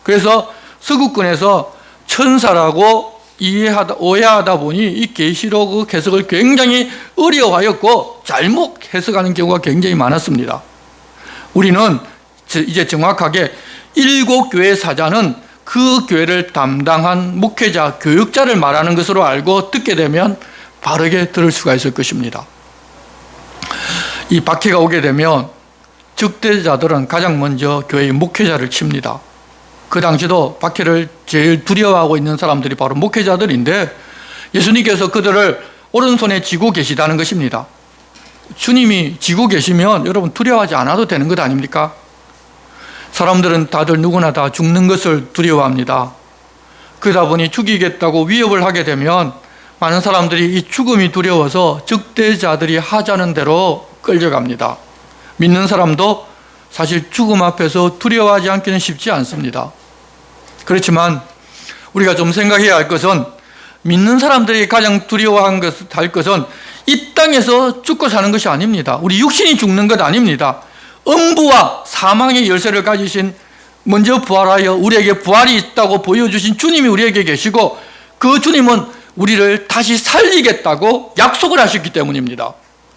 그래서 서구권에서 천사라고 오해하다 보니 이 계시록 해석을 굉장히 어려워하였고 잘못 해석하는 경우가 굉장히 많았습니다. 우리는 이제 정확하게 7 교회 사자는 그 교회를 담당한 목회자, 교육자를 말하는 것으로 알고 듣게 되면 바르게 들을 수가 있을 것입니다. 이 박해가 오게 되면 적대자들은 가장 먼저 교회의 목회자를 칩니다. 그 당시도 박해를 제일 두려워하고 있는 사람들이 바로 목회자들인데 예수님께서 그들을 오른손에 쥐고 계시다는 것입니다. 주님이 쥐고 계시면 여러분 두려워하지 않아도 되는 것 아닙니까? 사람들은 다들 누구나 다 죽는 것을 두려워합니다. 그러다 보니 죽이겠다고 위협을 하게 되면 많은 사람들이 이 죽음이 두려워서 적대자들이 하자는 대로 끌려갑니다. 믿는 사람도 사실 죽음 앞에서 두려워하지 않기는 쉽지 않습니다. 그렇지만 우리가 좀 생각해야 할 것은 믿는 사람들이 가장 두려워할 것은 이 땅에서 죽고 사는 것이 아닙니다. 우리 육신이 죽는 것 아닙니다. 음부와 사망의 열쇠를 가지신 먼저 부활하여 우리에게 부활이 있다고 보여주신 주님이 우리에게 계시고 그 주님은 우리를 다시 살리겠다고 약속을 하셨기 때문입니다.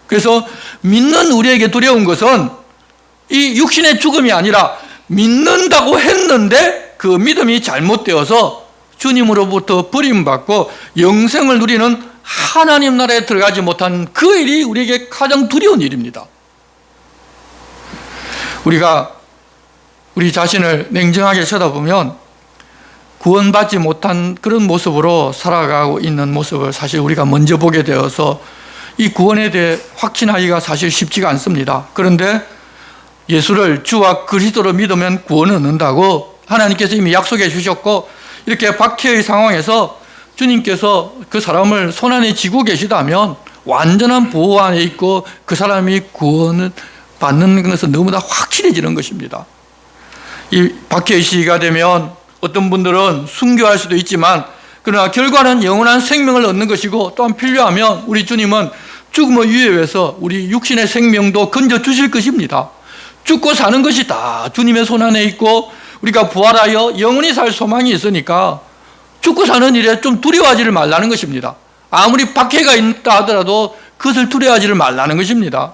그래서 믿는 우리에게 두려운 것은 이 육신의 죽음이 아니라 믿는다고 했는데 그 믿음이 잘못되어서 주님으로부터 버림받고 영생을 누리는 하나님 나라에 들어가지 못한 그 일이 우리에게 가장 두려운 일입니다. 우리가 우리 자신을 냉정하게 쳐다보면 구원받지 못한 그런 모습으로 살아가고 있는 모습을 사실 우리가 먼저 보게 되어서 이 구원에 대해 확신하기가 사실 쉽지가 않습니다. 그런데 예수를 주와 그리스도로 믿으면 구원을 얻는다고 하나님께서 이미 약속해 주셨고 이렇게 박해의 상황에서 주님께서 그 사람을 손안에 쥐고 계시다면 완전한 보호 안에 있고 그 사람이 구원을 받는 것은 너무나 확실해지는 것입니다. 이 박해의 시기가 되면 어떤 분들은 순교할 수도 있지만 그러나 결과는 영원한 생명을 얻는 것이고 또한 필요하면 우리 주님은 죽음의 위협에서 우리 육신의 생명도 건져 주실 것입니다. 죽고 사는 것이 다 주님의 손안에 있고 우리가 부활하여 영원히 살 소망이 있으니까 죽고 사는 일에 좀 두려워하지를 말라는 것입니다. 아무리 박해가 있다 하더라도 그것을 두려워하지를 말라는 것입니다.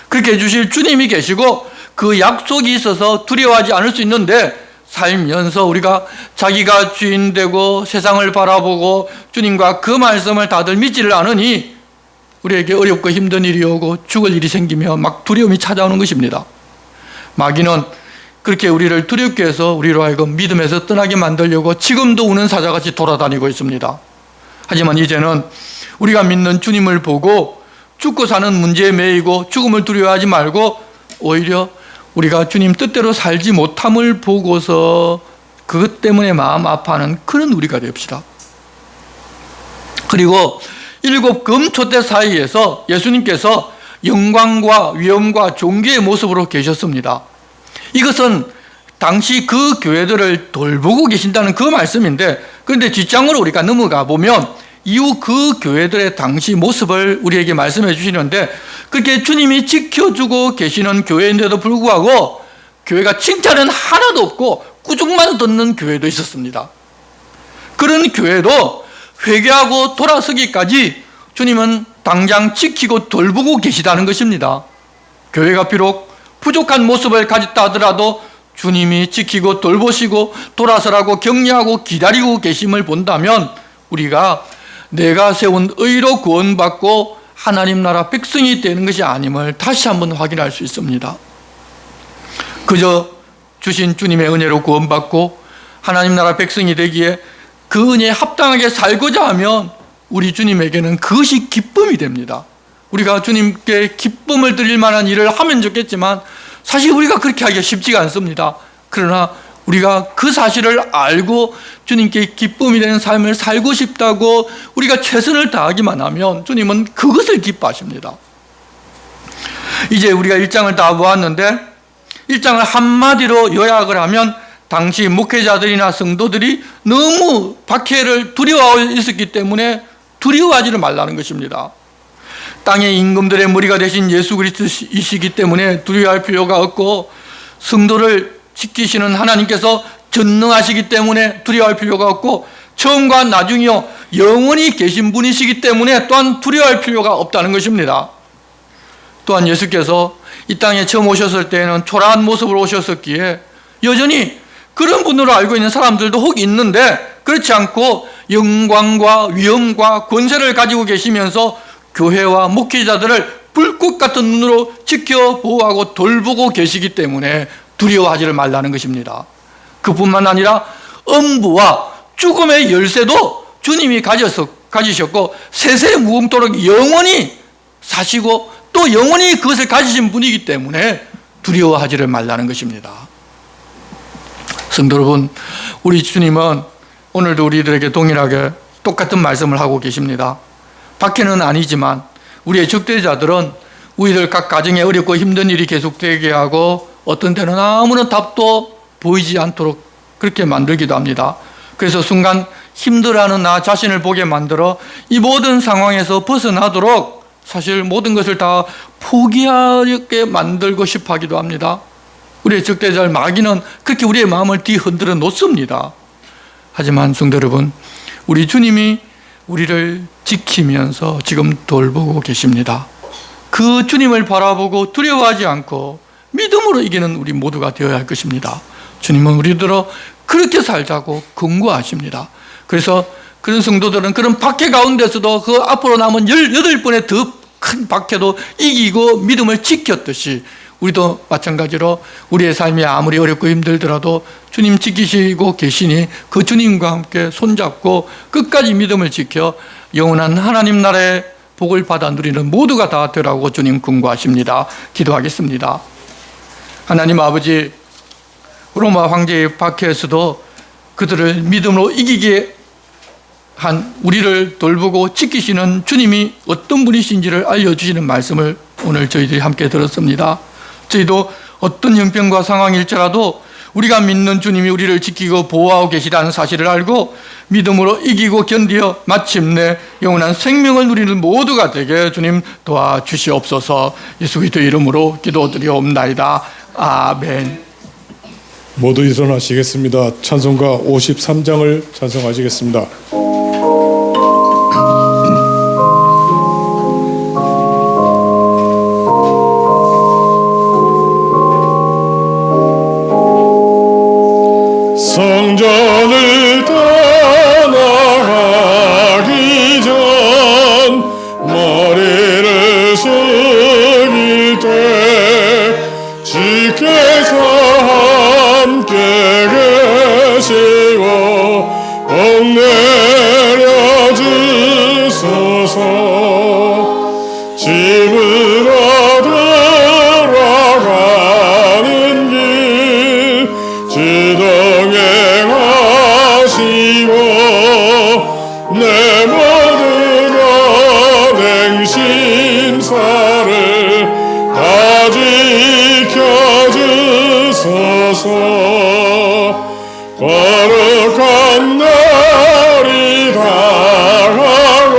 그렇게 해주실 주님이 계시고 그 약속이 있어서 두려워하지 않을 수 있는데, 살면서 우리가 자기가 주인 되고 세상을 바라보고 주님과 그 말씀을 다들 믿지를 않으니 우리에게 어렵고 힘든 일이 오고 죽을 일이 생기며 막 두려움이 찾아오는 것입니다. 마귀는 그렇게 우리를 두렵게 해서 우리로 하여금 믿음에서 떠나게 만들려고 지금도 우는 사자같이 돌아다니고 있습니다. 하지만 이제는 우리가 믿는 주님을 보고 죽고 사는 문제에 매이고 죽음을 두려워하지 말고 오히려 우리가 주님 뜻대로 살지 못함을 보고서 그것 때문에 마음 아파하는 그런 우리가 됩시다. 그리고 7 금초대 사이에서 예수님께서 영광과 위엄과 존귀의 모습으로 계셨습니다. 이것은 당시 그 교회들을 돌보고 계신다는 그 말씀인데, 그런데 뒷장으로 우리가 넘어가 보면 이후 그 교회들의 당시 모습을 우리에게 말씀해 주시는데, 그렇게 주님이 지켜주고 계시는 교회인데도 불구하고 교회가 칭찬은 하나도 없고 꾸중만 듣는 교회도 있었습니다. 그런 교회도 회개하고 돌아서기까지 주님은 당장 지키고 돌보고 계시다는 것입니다. 교회가 비록 부족한 모습을 가졌다 하더라도 주님이 지키고 돌보시고 돌아서라고 격려하고 기다리고 계심을 본다면 우리가 내가 세운 의로 구원받고 하나님 나라 백성이 되는 것이 아님을 다시 한번 확인할 수 있습니다. 그저 주신 주님의 은혜로 구원받고 하나님 나라 백성이 되기에 그 은혜에 합당하게 살고자 하면 우리 주님에게는 그것이 기쁨이 됩니다. 우리가 주님께 기쁨을 드릴 만한 일을 하면 좋겠지만 사실 우리가 그렇게 하기가 쉽지가 않습니다. 그러나 우리가 그 사실을 알고 주님께 기쁨이 되는 삶을 살고 싶다고 우리가 최선을 다하기만 하면 주님은 그것을 기뻐하십니다. 이제 우리가 1장을 다 보았는데 1장을 한마디로 요약을 하면 당시 목회자들이나 성도들이 너무 박해를 두려워하고 있었기 때문에 두려워하지를 말라는 것입니다. 땅의 임금들의 머리가 되신 예수 그리스도이시기 때문에 두려워할 필요가 없고, 성도를 지키시는 하나님께서 전능하시기 때문에 두려워할 필요가 없고, 처음과 나중이요 영원히 계신 분이시기 때문에 또한 두려워할 필요가 없다는 것입니다. 또한 예수께서 이 땅에 처음 오셨을 때에는 초라한 모습으로 오셨었기에 여전히 그런 분으로 알고 있는 사람들도 혹 있는데, 그렇지 않고 영광과 위엄과 권세를 가지고 계시면서 교회와 목회자들을 불꽃 같은 눈으로 지켜 보호하고 돌보고 계시기 때문에 두려워하지를 말라는 것입니다. 그뿐만 아니라 엄부와 죽음의 열쇠도 주님이 가지셨고 세세 무궁토록 영원히 사시고 또 영원히 그것을 가지신 분이기 때문에 두려워하지를 말라는 것입니다. 성도 여러분, 우리 주님은 오늘도 우리들에게 동일하게 똑같은 말씀을 하고 계십니다. 박해는 아니지만 우리의 적대자들은 우리들 각 가정에 어렵고 힘든 일이 계속되게 하고 어떤 때는 아무런 답도 보이지 않도록 그렇게 만들기도 합니다. 그래서 순간 힘들어하는 나 자신을 보게 만들어 이 모든 상황에서 벗어나도록 사실 모든 것을 다 포기하게 만들고 싶어 하기도 합니다. 우리의 적대자 마귀는 그렇게 우리의 마음을 뒤흔들어 놓습니다. 하지만 성도 여러분, 우리 주님이 우리를 지키면서 지금 돌보고 계십니다. 그 주님을 바라보고 두려워하지 않고 믿음으로 이기는 우리 모두가 되어야 할 것입니다. 주님은 우리들어 그렇게 살자고 권고하십니다. 그래서 그런 성도들은 그런 박해 가운데서도 그 앞으로 남은 18번의 더 큰 박해도 이기고 믿음을 지켰듯이 우리도 마찬가지로 우리의 삶이 아무리 어렵고 힘들더라도 주님 지키시고 계시니 그 주님과 함께 손잡고 끝까지 믿음을 지켜 영원한 하나님 나라의 복을 받아 누리는 모두가 다 되라고 주님 권고하십니다. 기도하겠습니다. 하나님 아버지, 로마 황제의 박해에서도 그들을 믿음으로 이기게 한 우리를 돌보고 지키시는 주님이 어떤 분이신지를 알려주시는 말씀을 오늘 저희들이 함께 들었습니다. 저희도 어떤 형편과 상황일지라도 우리가 믿는 주님이 우리를 지키고 보호하고 계시다는 사실을 알고 믿음으로 이기고 견디어 마침내 영원한 생명을 누리는 모두가 되게 주님 도와주시옵소서. 예수 그리스도의 이름으로 기도드리옵나이다. 아멘. 모두 일어나시겠습니다. 찬송가 53장을 찬송하시겠습니다. 집으로 들어가는 길 지동행하시고 내 모든 언행심사를 다 지켜주소서. 거룩한 날이 다가고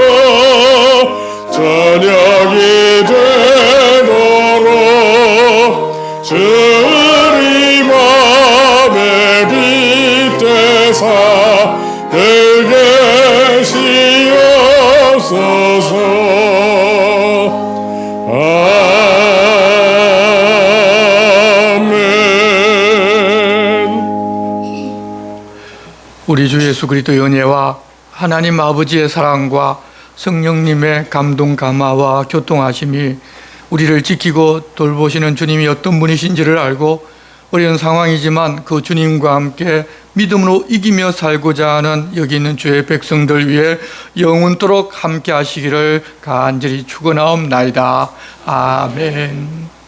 저녁이 되도록 주의 맘에 빗대사 들게 시옵소서. 우리 주 예수 그리스도의 은혜와 하나님 아버지의 사랑과 성령님의 감동 감화와 교통하심이 우리를 지키고 돌보시는 주님이 어떤 분이신지를 알고 어려운 상황이지만 그 주님과 함께 믿음으로 이기며 살고자 하는 여기 있는 주의 백성들 위해 영원토록 함께 하시기를 간절히 축원하옵나이다. 아멘.